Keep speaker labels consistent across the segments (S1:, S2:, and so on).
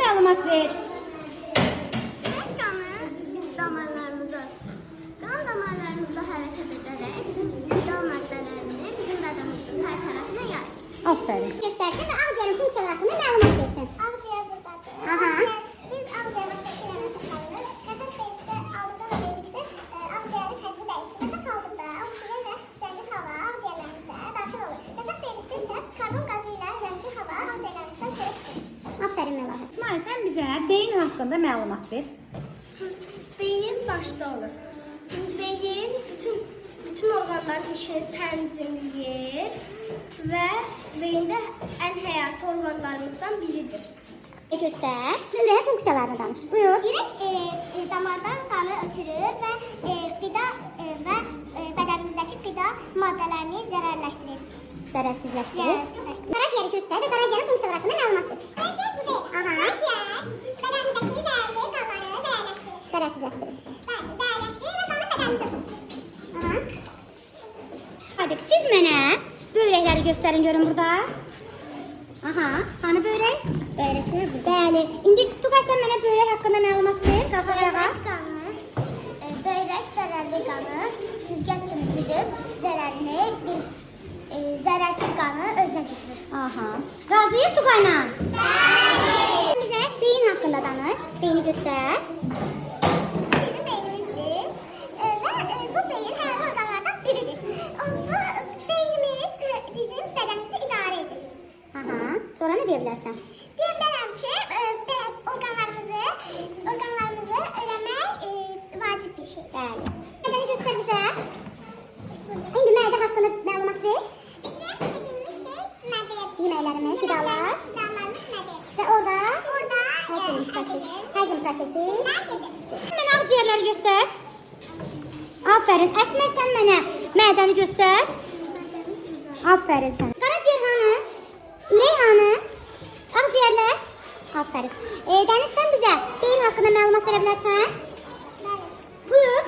S1: məlumat ver.
S2: Qanı damarlarımıza ötürür. Qan damarlarımızda hərəkət edərək qida maddələrini bizim bədənimizin hər tərəfinə yayır.
S1: Aferin.
S3: Göstərsin və ağciyərin funksiyaları haqqında məlumat versin.
S2: Ağciyər buradadır.
S3: Aha.
S2: Biz ağciyərimizdə iki dənə tıxalırıq. Nəfəs verdikdə, aldıqda və verdikdə ağciyərin həcmi dəyişir. Nəfəs aldıqda oksigen və zəncir hava ağciyərlərimizə daxil olur. Nəfəs verdikdə isə karbon qazı ilə zəncir hava ağciyərlərimizdən çölə çıxır.
S3: Aferin Melahat.
S1: İsmail, sən bizə beyin haqqında məlumat ver.
S2: Beyin başda olur. Beyin bütün orqanların işini tənzimləyir və beyində ən həyati orqanlarımızdan biridir.
S3: Göstər. Ürək funksiyalarını danış. Buyur.
S2: Ürək damardan qanı ötürür və qida və bədənimizdəki qida maddələrini zərərləşdirir.
S3: Zərərsizləşdirir. Qaraciyəri göstər və qaraciyərin funksiyaları haqqında məlumat ver.
S2: Qaraciyər bu deyil.
S3: Aha.
S2: Qaraciyər bədənimizdəki zərərli qanları zərərləşdirir.
S3: Zərərsizləşdirir.
S2: Bəli, zərərləşdirir və qanı bədənimizdə tutur.
S3: Aha. Hadi siz mənə böyrəkləri göstərin görün burada. Aha, hani börək? Böyrəklər bu. Bəli. İndi Tuqay sən mənə börək haqqında məlumat ver. Qalxaq ayağa.
S2: Böyrək qanı, böyrək zərərli qanı süzgəc kimi süzüb zərərsiz qanı özünə götürür.
S3: Aha. Razıyıq Tuqayla? Bəli. Bizə beyin haqqında danış. Beyni göstər.
S2: Bizim beynimizdir və bu beyin həyati orqanlardan biridir. Beynimiz bizim bədənimizi idarə edir.
S3: Aha. Sonra nə deyə bilərsən?
S2: Deyə bilərəm ki, orqanlarımızı öyrənmək vacib bir şey.
S3: Bəli. Mədəni göstər bizə. İndi mədə haqqında məlumat ver.
S2: Bizim yediyimiz şey mədəyə düşür.
S3: Yeməklərimiz, qidalar.
S2: Qidalarımız mədəyə düşür.
S3: Və orada həzm prosesi. Mənə ağciyərləri göstər. Aferin. Əsmər sən mənə mədəni göstər. Aferin sənə. Qaraciyər hanı? Ürək hanı? Ağciyərlər? Aferin. Dəniz sən bizə beyin haqqında məlumat verə bilərsən? Buyur.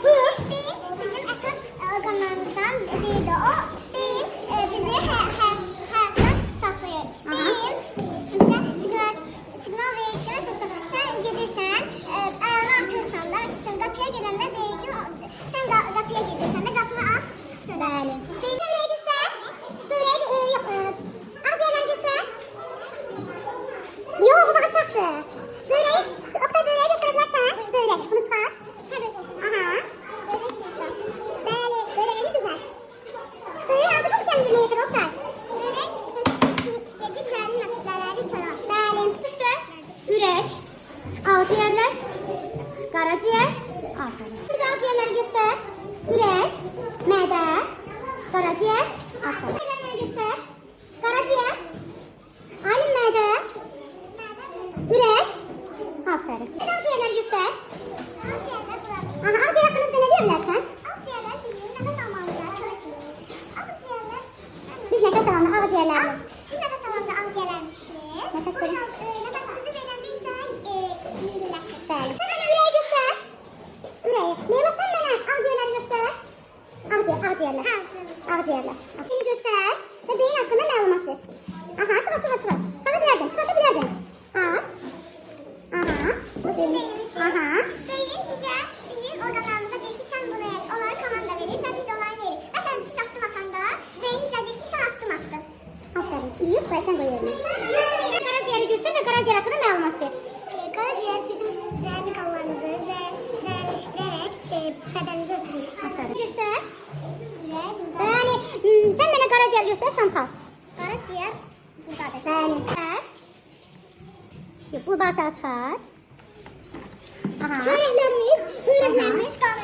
S3: Buyur.
S2: Beyin bizim əsas orqanlarımızdan biridir. O beyin bizi həyatdan saxlayır. Beyin bizə siqnal verir ki, sən gedirsən, ayağını atırsan da, sən qapıya gedəndə deyir ki, sən qapıya gedirsən də qapını at.
S3: Bəli.
S2: Beyin ürəyi göstər.
S3: Börək yox. Ağciyərləri göstər. Yox, bu asaqdır. Börək, Oktay börəyi göstərə bilərsən? Börək, bunu çıxar. Aha. Bəli, börəyini düzəlt. Börək hansı funksiyanı yerinə yetir Oktay? Bəli. Üstə ürək, ağciyərlər, qaraciyər. Aferin. Biz ağciyərləri göstər. Ürək, mədə, qaraciyər. Aferin. Nəyə göstər? Qaraciyər. Alim mədə. Ürək. Aferin. Biz ağciyərləri göstər. Aha, ağciyər haqqında bizə nə deyə bilərsən? Biz nəfəs alanda ağciyərlərimiz. Nəfəs verin. Bəli. Sən mənə ürəyi göstər. Ürəyi. Leyla sən mənə ağciyərləri göstər. Ağciyərlər. Ağciyərlər. Beni göstər və beyin haqqında məlumat ver. Aha, çıxa. Çıxa bilərdin. Aç. Aha. Bu beynimiz. Aha.
S2: Beyin bizim orqanlarımıza deyir ki, sən bunu et. Onlara komanda verir və biz də onları veririk. Məsələn, siz addım atanda beyin bizə deyir ki, sən addım attın.
S3: Aferin. Yiyib qoyarsan qoyuyorum. Qaraciyəri göstər və qaraciyər haqqında məlumat ver.
S2: Qaraciyər bizim zəhərli qanlarımızı zərərləşdirərək bədənimizə ötürür.
S3: Aferin. Göstər. Bəli. Sən mənə qaraciyər göstər, Şamxal.
S2: Qaraciyər buradadır.
S3: Bəli. Yox, bu barsağı çıxar. Aha.
S2: Böyrəklərimiz qanı